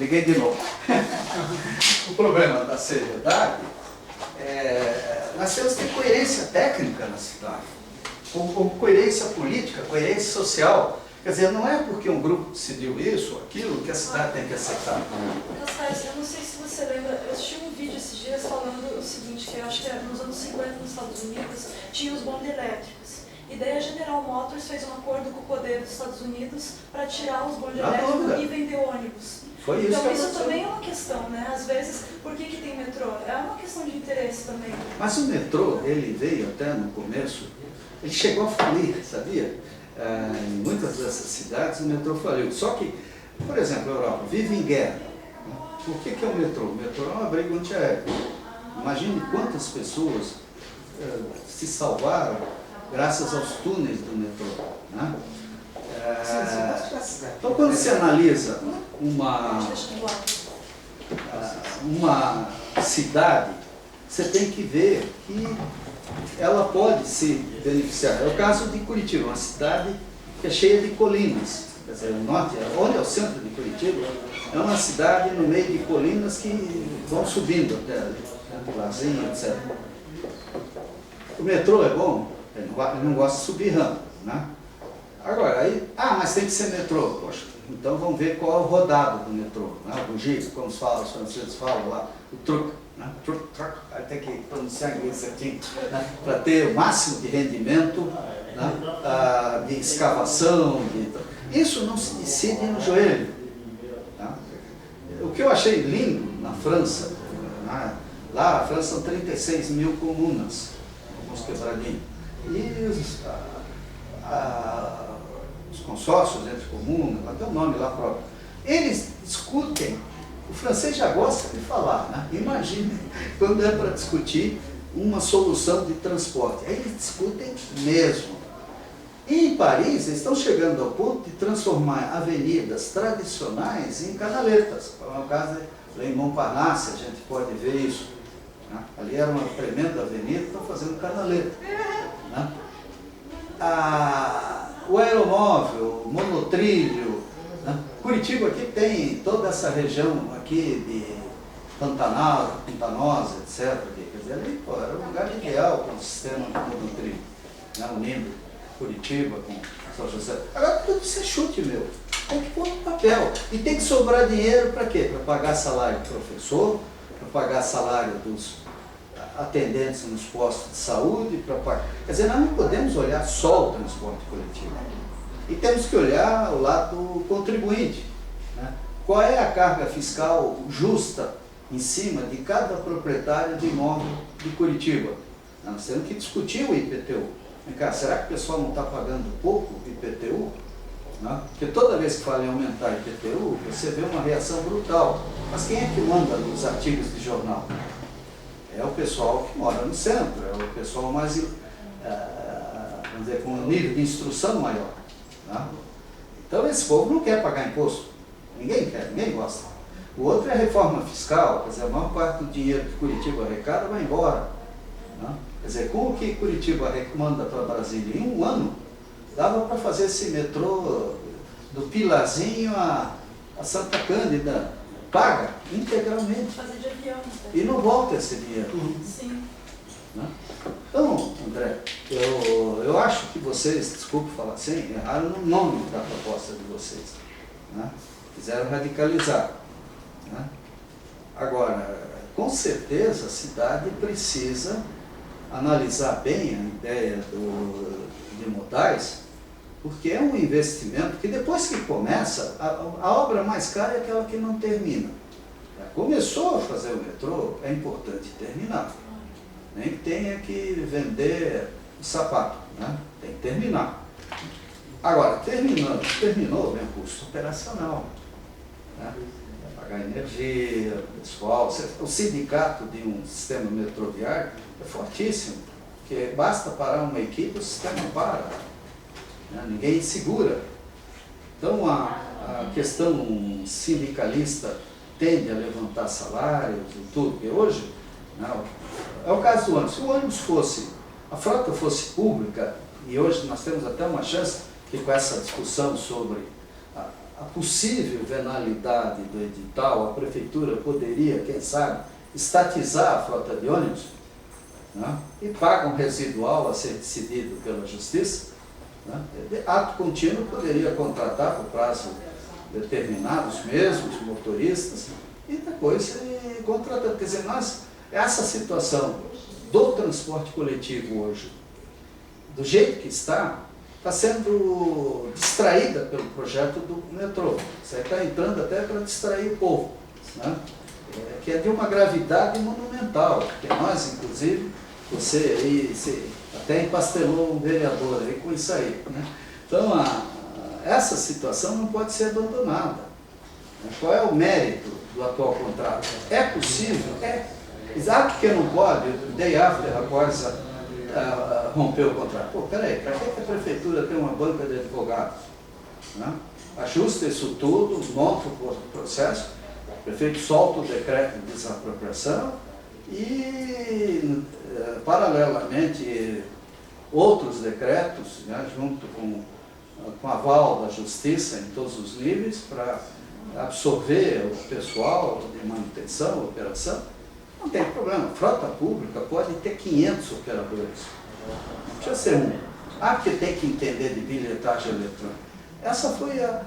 liguei de novo. O problema da seriedade nós temos que ter coerência técnica na cidade, ou coerência política, coerência social. Quer dizer, não é porque um grupo decidiu isso ou aquilo que a cidade tem que aceitar. Eu não sei se você lembra, eu assisti um vídeo esses dias falando o seguinte, que eu acho que era nos anos 50 nos Estados Unidos, tinha os bondes elétricos. E daí a General Motors fez um acordo com o poder dos Estados Unidos para tirar os bondes elétricos e vender ônibus. Foi isso então que isso aconteceu. também é uma questão, né? Às vezes, por que tem metrô? É uma questão de interesse também. Mas o metrô, ele veio até no começo, ele chegou a falir, sabia? Em muitas dessas cidades o metrô faliu. Só que, por exemplo, a Europa vive em guerra. Por que é o metrô? O metrô é um abrigo antiaéreo. Imagine quantas pessoas se salvaram graças aos túneis do metrô. Né? Então, quando se analisa uma cidade, você tem que ver que ela pode se beneficiar. É o caso de Curitiba, uma cidade que é cheia de colinas. Quer dizer, o norte, onde é o centro de Curitiba, é uma cidade no meio de colinas que vão subindo até ali, Lazinha, etc. O metrô é bom, ele não gosta de subir rampa, né? Agora, aí, mas tem que ser metrô. Poxa, então vamos ver qual é o rodado do metrô, né? O jeep, como os franceses falam lá, o truque, né? Truck, aí tem que pronunciar inglês certinho, né? Para ter o máximo de rendimento, né? De escavação. Isso não se decide no joelho. Né? O que eu achei lindo na França, né? Lá a França são 36 mil comunas, alguns quebradinhos. E os consórcios entre comunas, até o nome lá próprio, eles discutem, o francês já gosta de falar, né? Imagine quando é para discutir uma solução de transporte, aí eles discutem mesmo. E em Paris, eles estão chegando ao ponto de transformar avenidas tradicionais em canaletas. No caso de Montparnasse, a gente pode ver isso. Né? Ali era uma tremenda avenida, estão fazendo canaleta. Né? O aeromóvel, o monotrilho, né? Curitiba aqui tem toda essa região aqui de Pantanosa, etc. Quer dizer, ali era um lugar ideal para o sistema de monotrilho, né? Unindo Curitiba com São José. Agora tudo isso é chute, meu. Tem que pôr no papel. E tem que sobrar dinheiro para quê? Para pagar salário do professor, para pagar salário dos atendentes nos postos de saúde, para pagar. Quer dizer, nós não podemos olhar só o transporte coletivo. E temos que olhar o lado do contribuinte. Né? Qual é a carga fiscal justa em cima de cada proprietário de imóvel de Curitiba? Nós temos que discutir o IPTU. Vem cá, será que o pessoal não está pagando pouco IPTU? Não? Porque toda vez que fala em aumentar IPTU, você vê uma reação brutal. Mas quem é que manda nos artigos de jornal? É o pessoal que mora no centro, é o pessoal mais, vamos dizer, com um nível de instrução maior. Não? Então esse povo não quer pagar imposto. Ninguém quer, ninguém gosta. O outro é a reforma fiscal, quer dizer, a maior parte do dinheiro que Curitiba arrecada vai embora. Não? Quer dizer, com o que Curitiba manda para Brasília em um ano, dava para fazer esse metrô do Pilarzinho a Santa Cândida, paga integralmente. Fazer de avião. E não volta esse dinheiro. Sim. Né? Então, André, eu acho que vocês, desculpe falar assim, erraram no nome da proposta de vocês. Né? Quiseram radicalizar. Né? Agora, com certeza a cidade precisa analisar bem a ideia de modais, porque é um investimento que depois que começa, a obra mais cara é aquela que não termina. Começou a fazer o metrô, é importante terminar. Nem que tenha que vender o sapato, né? Tem que terminar. Agora, terminou, vem o custo operacional. Né? Pagar energia, pessoal. O sindicato de um sistema metroviário é fortíssimo, porque basta parar uma equipe, o sistema para. Né? Ninguém segura. Então, a questão sindicalista tende a levantar salários e tudo, porque hoje, não, é o caso do ônibus. Se o ônibus a frota fosse pública, e hoje nós temos até uma chance que com essa discussão sobre a a possível venalidade do edital, a prefeitura poderia, quem sabe, estatizar a frota de ônibus, né? E paga um residual a ser decidido pela Justiça, né? Ato contínuo poderia contratar por prazo determinado os mesmos motoristas e depois contratar. Quer dizer, essa situação do transporte coletivo hoje, do jeito que está sendo distraída pelo projeto do metrô. Isso aí está entrando até para distrair o povo, né? Que é de uma gravidade monumental, porque nós, inclusive, você aí até empastelou um vereador aí com isso aí, né? Então, essa situação não pode ser abandonada. Qual é o mérito do atual contrato? É possível? É. Exato que não pode, day after após romper o contrato. Pô, peraí, para que a prefeitura tem uma banca de advogados? Né? Ajusta isso tudo, monta o processo, o prefeito solta o decreto de desapropriação e, paralelamente, outros decretos, né, junto com aval da justiça em todos os níveis, para absorver o pessoal de manutenção, operação. Não tem problema, frota pública pode ter 500 operadores, não precisa ser um. Porque tem que entender de bilhetagem eletrônica. Essa foi a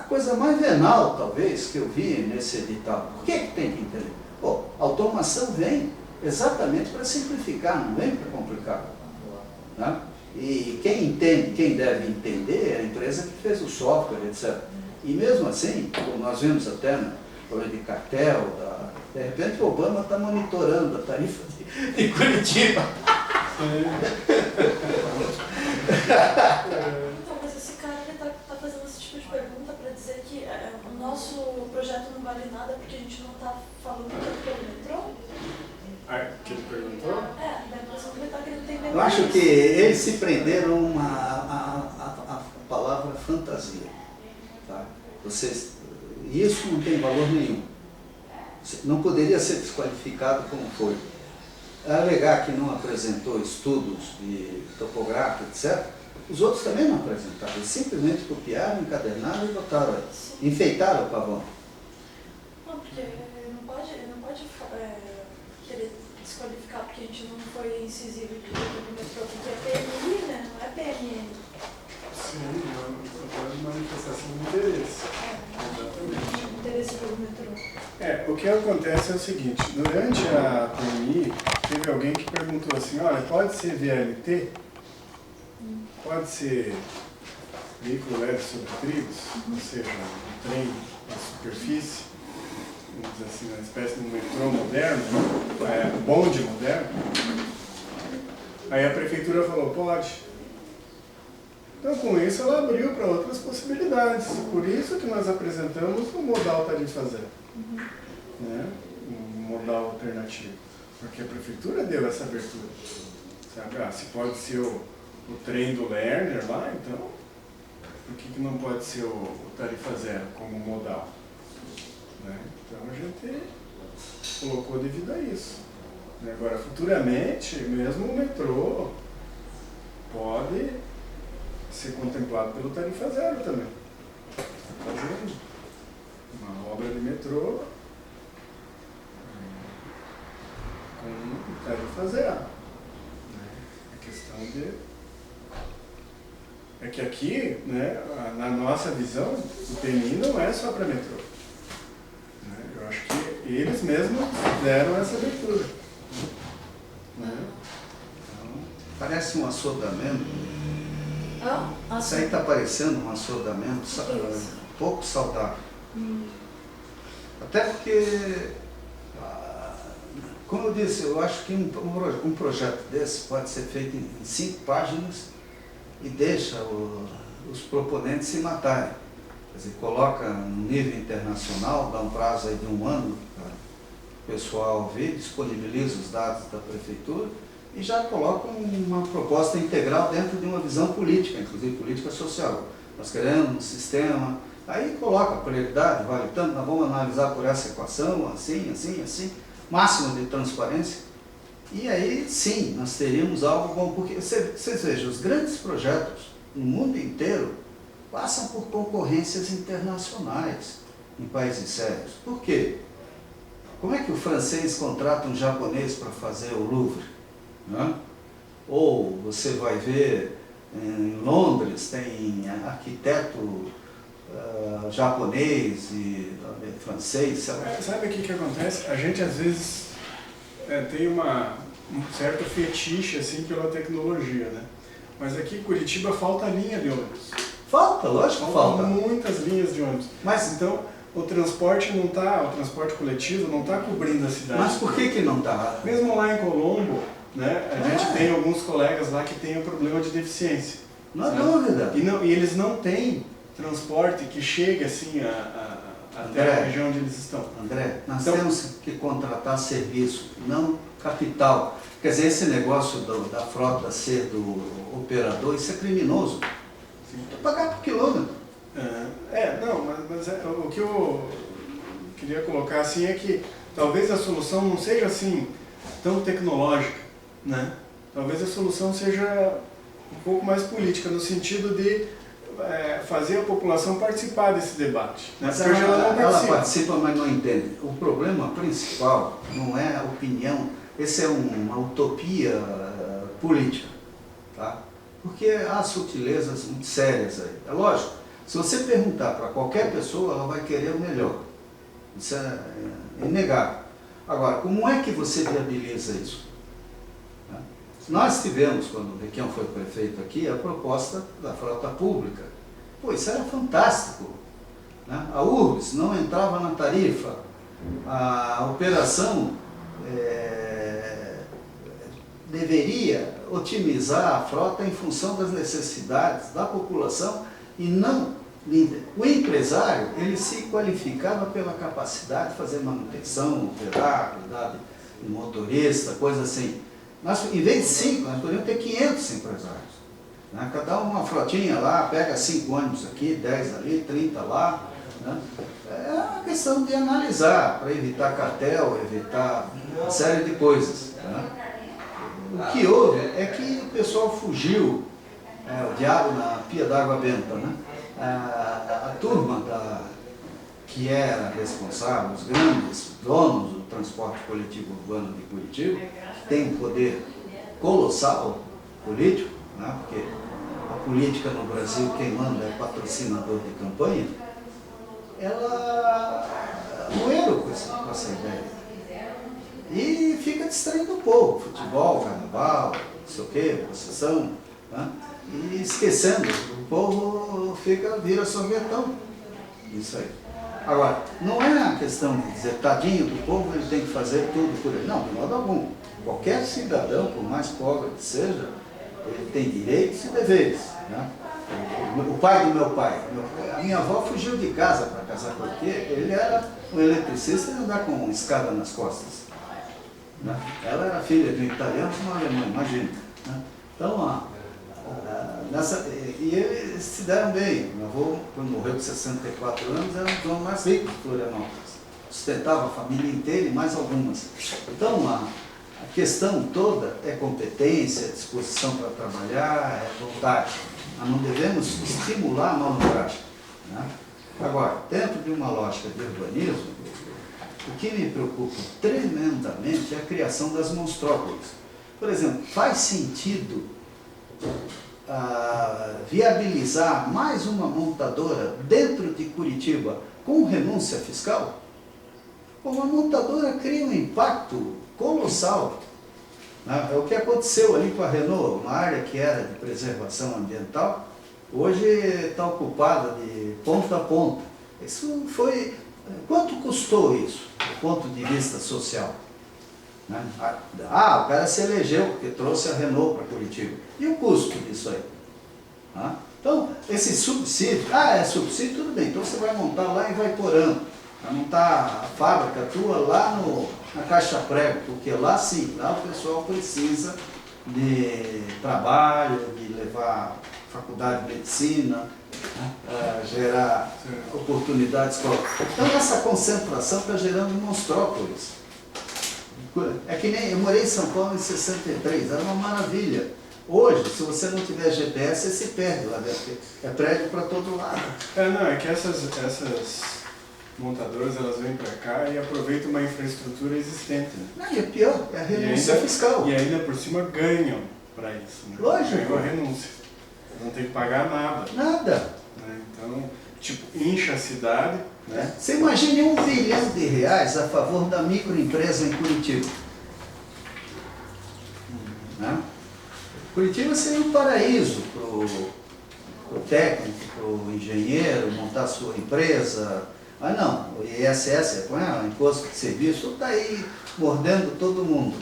coisa mais venal, talvez, que eu vi nesse edital. Por que tem que entender? Pô, a automação vem exatamente para simplificar, não vem para complicar. Né? E quem entende, quem deve entender, é a empresa que fez o software, etc. E mesmo assim, como nós vimos até no problema de cartel, de repente o Obama está monitorando a tarifa de Curitiba. Então, mas esse cara está fazendo esse tipo de pergunta para dizer que o nosso projeto não vale nada porque a gente não está falando pelo metrô? Que ele perguntou? Da impressão que ele está querendo entender. Eu acho que eles se prenderam a palavra fantasia. Tá? Isso não tem valor nenhum. Não poderia ser desqualificado como foi. Alegar que não apresentou estudos de topográfico, etc., os outros também não apresentaram. Eles simplesmente copiaram, encadernaram e botaram aí. Enfeitaram o pavão. Não, porque não pode querer desqualificar porque a gente não foi incisivo de metrô, porque é PMI, né? Não é PMN. Sim, uma manifestação de interesse. Exatamente. Interesse pelo metrô. O que acontece é o seguinte, durante a PMI, teve alguém que perguntou assim, olha, pode ser VLT? Pode ser veículo leve sobre trilhos? Ou seja, um trem na superfície, vamos dizer assim, uma espécie de um metrô moderno, bonde moderno? Aí a prefeitura falou, pode. Então, com isso, ela abriu para outras possibilidades. Por isso que nós apresentamos o modal tarifa zero, né? Um modal alternativo. Porque a prefeitura deu essa abertura. Sabe? Se pode ser o trem do Lerner lá, então, por que não pode ser o tarifa zero como modal? Né? Então, a gente colocou devido a isso. Agora, futuramente, mesmo o metrô pode ser contemplado pelo tarifa zero também. Fazendo uma obra de metrô com tarifa zero. A questão é que aqui, né, na nossa visão, o PMI não é só para metrô. Eu acho que eles mesmos deram essa abertura. Então, parece um assodamento. Isso aí está parecendo um assodamento pouco saudável. Até porque, como eu disse, eu acho que um projeto desse pode ser feito em 5 páginas e deixa os proponentes se matarem. Quer dizer, coloca no nível internacional, dá um prazo aí de 1 ano para o pessoal ver, disponibiliza os dados da prefeitura e já coloca uma proposta integral dentro de uma visão política, inclusive política social. Nós queremos um sistema, aí coloca a prioridade, vale tanto, nós vamos analisar por essa equação, assim, assim, assim, máximo de transparência. E aí, sim, nós teríamos algo bom, porque vocês vejam, os grandes projetos no mundo inteiro, passam por concorrências internacionais em países sérios. Por quê? Como é que o francês contrata um japonês para fazer o Louvre? Né? Ou você vai ver em Londres, tem arquiteto japonês e francês. Sabe o que acontece? A gente às vezes tem um certo fetiche assim, pela tecnologia, né? Mas aqui em Curitiba falta linha de ônibus. Falta, lógico que falta. Muitas linhas de ônibus. Mas então o transporte coletivo não está cobrindo a cidade. Mas por que não está? Mesmo lá em Colombo, né, a gente tem alguns colegas lá que têm um problema de deficiência. Não há dúvida. E eles não têm transporte que chegue assim até a região onde eles estão. André, nós temos que contratar serviço, não capital. Quer dizer, esse negócio da frota ser do operador, isso é criminoso. Tem que pagar por quilômetro. Mas o que eu queria colocar assim é que talvez a solução não seja assim tão tecnológica, né? Talvez a solução seja um pouco mais política, no sentido de fazer a população participar desse debate. Né? Mas ela participa, mas não entende. O problema principal não é a opinião, essa é uma utopia política, tá? Porque há sutilezas muito sérias aí. É lógico, se você perguntar para qualquer pessoa, ela vai querer o melhor. Isso é inegável. Agora, como é que você viabiliza isso? Nós tivemos, quando o Requião foi prefeito aqui, a proposta da frota pública. Pô, isso era fantástico. Né? A URBS não entrava na tarifa. A operação deveria otimizar a frota em função das necessidades da população e não... O empresário, ele se qualificava pela capacidade de fazer manutenção, operar, cuidar de motorista, coisa assim. Nós, em vez de 5, nós podemos ter 500 empresários. Né? Cada uma frotinha lá, pega 5 ônibus aqui, 10 ali, 30 lá. Né? É uma questão de analisar, para evitar cartel, evitar uma série de coisas. Né? O que houve é que o pessoal fugiu, o diabo na pia d'água benta, né? A turma que era responsável, os grandes donos do transporte coletivo urbano de Curitiba, tem um poder colossal político, né? Porque a política no Brasil, quem manda é patrocinador de campanha, ela moeram com essa ideia. E fica distraindo o povo, futebol, carnaval, não sei o quê, procissão, né? E esquecendo, o povo vira sorvetão. Isso aí. Agora, não é a questão de dizer, tadinho do povo, ele tem que fazer tudo por ele. Não, de modo algum. Qualquer cidadão, por mais pobre que seja, ele tem direitos e deveres. Né? O pai do meu pai, a minha avó fugiu de casa para casar porque ele era um eletricista e andar com escada nas costas. Né? Ela era filha de um italiano e uma alemã, imagina. Né? Então, e eles se deram bem. Meu avô, quando morreu com 64 anos, era um dos homens mais ricos de Florianópolis. Sustentava a família inteira e mais algumas. Então, a questão toda é competência, disposição para trabalhar, é vontade. Nós não devemos estimular a malandragem. Né? Agora, dentro de uma lógica de urbanismo, o que me preocupa tremendamente é a criação das monstrópolis. Por exemplo, faz sentido viabilizar mais uma montadora dentro de Curitiba com renúncia fiscal? Uma montadora cria um impacto colossal. Né? É o que aconteceu ali com a Renault, uma área que era de preservação ambiental, hoje está ocupada de ponta a ponta. Isso foi... Quanto custou isso, do ponto de vista social? Né? O cara se elegeu porque trouxe a Renault para Curitiba. E o custo disso aí? Né? Então, esse subsídio, é subsídio, tudo bem, então você vai montar lá em Vaiporã, vai montar a fábrica tua lá na Caixa Prego, porque lá sim, lá o pessoal precisa de trabalho, de levar faculdade de medicina, né? Gerar oportunidades. Então essa concentração está gerando monstrópolis. É que nem eu morei em São Paulo em 63, era uma maravilha. Hoje, se você não tiver GPS, você se perde lá dentro. É prédio para todo lado. Não, é que essas montadoras, elas vêm para cá e aproveitam uma infraestrutura existente. Né? Não, e é pior, é a renúncia fiscal. E ainda por cima ganham para isso. Né? Lógico. Ganham a renúncia. Não tem que pagar nada. Nada. Né? Então, tipo, incha a cidade. Né? Você imagine R$1 bilhão a favor da microempresa em Curitiba. Né? Curitiba seria um paraíso para o técnico, para o engenheiro montar sua empresa. Mas não, o ISS, o Imposto de Serviço, está aí mordendo todo mundo.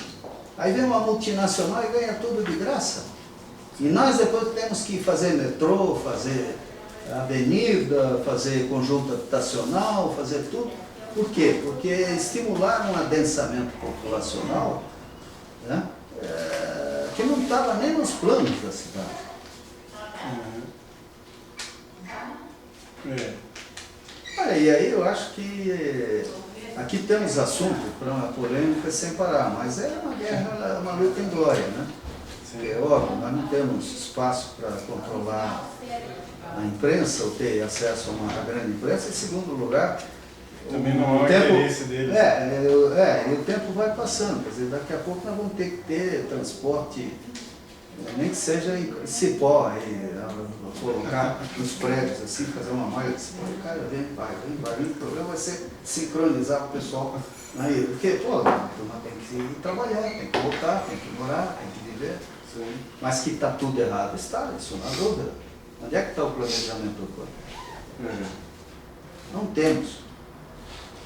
Aí vem uma multinacional e ganha tudo de graça. E nós depois temos que fazer metrô, fazer avenida, fazer conjunto habitacional, fazer tudo. Por quê? Porque estimular um adensamento populacional, né, que não estava nem nos planos da cidade. Olha, e aí eu acho que aqui temos assunto para uma polêmica sem parar, mas é uma guerra, uma luta em glória, né? É óbvio, nós não temos espaço para controlar a imprensa ou ter acesso a uma grande imprensa. Em segundo lugar, também não há o interesse deles. E o tempo vai passando, quer dizer, daqui a pouco nós vamos ter que ter transporte, nem que seja em cipó, aí, colocar nos prédios, assim, fazer uma malha de cipó. O cara vem, vai, o problema vai ser sincronizar o pessoal aí, porque, pô, a turma tem que ir trabalhar, tem que voltar, tem que morar, tem que viver. Sim. Mas que está tudo errado, está, isso não há dúvida. Onde é que está o planejamento urbano? Não temos.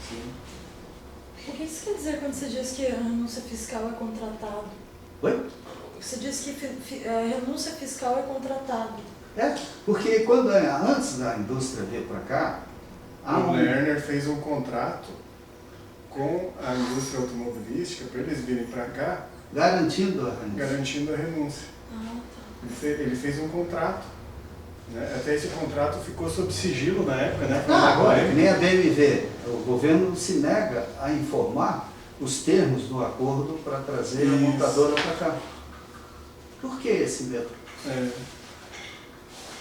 Sim. O que isso quer dizer quando você diz que a renúncia fiscal é contratado? Oi? Você diz que a renúncia fiscal é contratado. Porque quando, antes da indústria vir para cá... O Lerner fez um contrato com a indústria automobilística para eles virem para cá garantindo a renúncia. Garantindo a renúncia. Tá. Ele fez um contrato. Né? Até esse contrato ficou sob sigilo na época, né? Agora, que nem a BMW. O governo se nega a informar os termos do acordo para trazer a montadora para cá. Por que esse medo?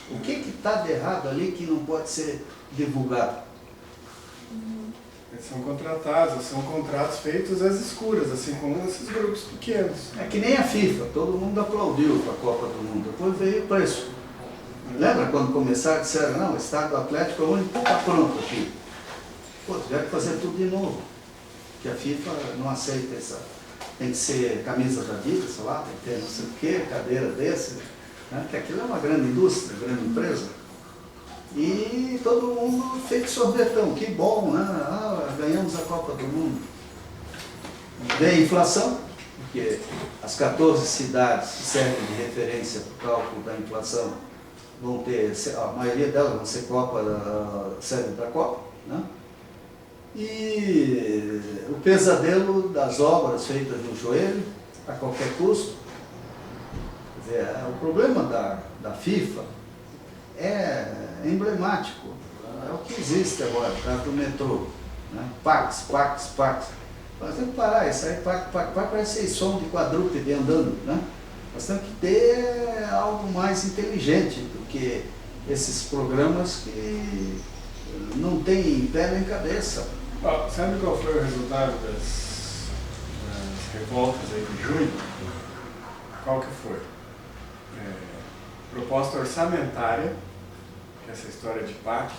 O que está de errado ali que não pode ser divulgado? Eles são contratados, são contratos feitos às escuras, assim como esses grupos pequenos. É que nem a FIFA, todo mundo aplaudiu para a Copa do Mundo, depois veio o preço. Lembra quando começaram e disseram, não, o Estado Atlético é o único que está pronto aqui. Pô, tiveram que fazer tudo de novo, que a FIFA não aceita essa. Tem que ser camisa da Adidas, sei lá, tem que ter não sei o quê, cadeira desse, né? Que aquilo é uma grande indústria, grande empresa. E todo mundo feito sorvetão, que bom, né? Ganhamos a Copa do Mundo. Vem a inflação, porque as 14 cidades que servem de referência para o cálculo da inflação vão ter, a maioria delas vão ser sede da Copa, né? E o pesadelo das obras feitas no joelho, a qualquer custo. Quer dizer, o problema da FIFA é emblemático, é o que existe agora, por causa do metrô, né? Pax. Nós temos que parar, isso aí Pax, parece som de quadrúpede andando, né? Nós temos que ter algo mais inteligente do que esses programas que não têm pé nem cabeça. Sabe qual foi o resultado das revoltas aí de junho? Qual que foi? Proposta orçamentária, que é essa história de PAC,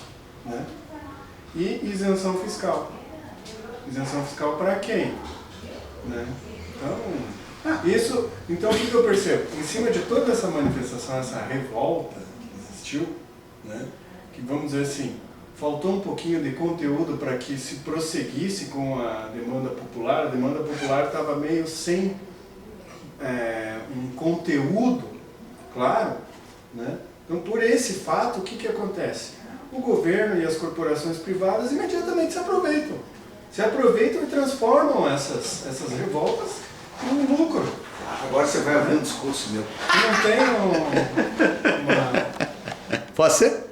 né? E isenção fiscal. Isenção fiscal para quem? Né? Então o que eu percebo? Em cima de toda essa manifestação, essa revolta que existiu, né? Que vamos dizer assim, faltou um pouquinho de conteúdo para que se prosseguisse com a demanda popular estava meio sem um conteúdo claro, né? Então, por esse fato, o que acontece? O governo e as corporações privadas imediatamente se aproveitam. E transformam essas revoltas em lucro. Agora você vai ouvir um discurso meu. Não tem uma... Pode ser?